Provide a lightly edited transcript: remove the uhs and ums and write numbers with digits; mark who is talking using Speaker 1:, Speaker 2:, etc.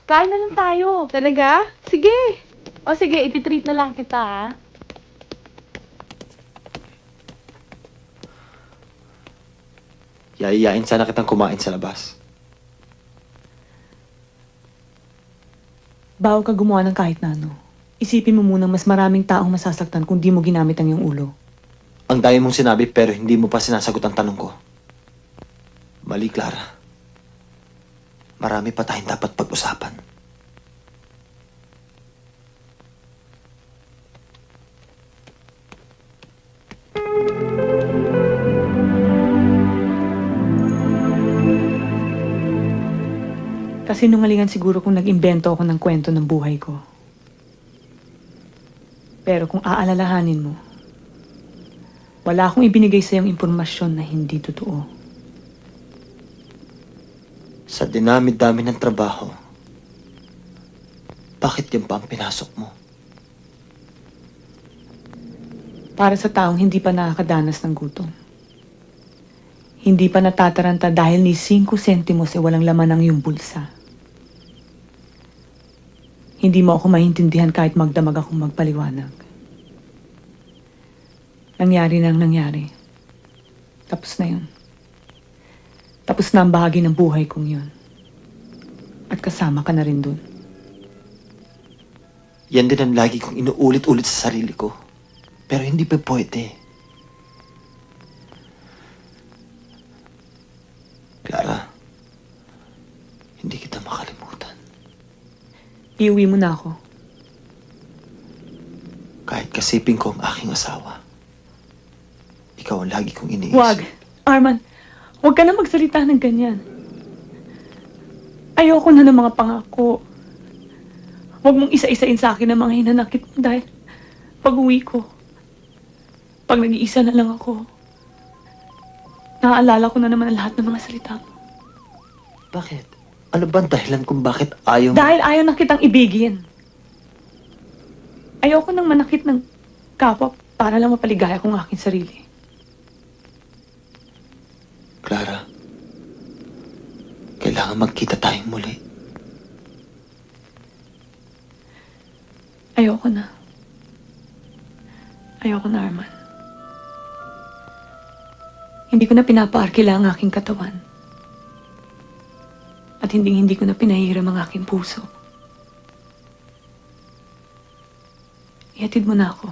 Speaker 1: Kain na lang tayo.
Speaker 2: Talaga?
Speaker 1: Sige. O sige, ititreat na lang kita, ha?
Speaker 3: Yayayain sana kitang kumain sa labas.
Speaker 2: Bago ka gumawa ng kahit na ano. Isipin mo munang mas maraming taong masasaktan kung di mo ginamit ang iyong ulo.
Speaker 3: Ang dami mong sinabi pero hindi mo pa sinasagot ang tanong ko. Mali, Clara. Marami pa tayong dapat pag-usapan.
Speaker 2: Kasi nungalingan siguro kung nag-imbento ako ng kwento ng buhay ko. Pero kung aalalahanin mo, wala akong ibinigay sa iyong impormasyon na hindi totoo.
Speaker 3: Sa dinami-dami ng trabaho, bakit yan pa ang pinasok mo?
Speaker 2: Para sa taong hindi pa nakakadanas ng gutom. Hindi pa natataranta dahil ni 5 sentimos ay walang laman ang iyong bulsa. Hindi mo ako maintindihan kahit magdamag akong magpaliwanag. Nangyari nang nangyari. Tapos na yun. Tapos na ang bahagi ng buhay kong yun. At kasama ka na rin dun.
Speaker 3: Yan din ang lagi kong inuulit-ulit sa sarili ko. Pero hindi pa pwede. Clara, hindi kita makalimutan.
Speaker 2: Iuwi mo na ako.
Speaker 3: Kahit kasipin ko ang aking asawa. Ikaw ang lagi kong iniisip.
Speaker 2: Wag! Arman, huwag ka na magsalita ng ganyan. Ayoko na ng mga pangako. Huwag mong isa-isain sa akin ang mga hinanakit mo dahil pag-uwi ko, pag nag-iisa na lang ako, naaalala ko na naman ang lahat ng mga salita mo.
Speaker 3: Bakit? Ano ba ang dahilan kung bakit ayaw mo?
Speaker 2: Dahil ayaw na kitang ibigin. Ayoko nang manakit ng kapwa para lang mapaligaya ko ang aking sarili.
Speaker 3: Clara, kailangan magkita tayong muli.
Speaker 2: Ayoko na. Ayoko na, Arman. Hindi ko na pinapaarkila ang aking katawan. At hindi ko na pinahiram ang aking puso. Ihatid mo na ako.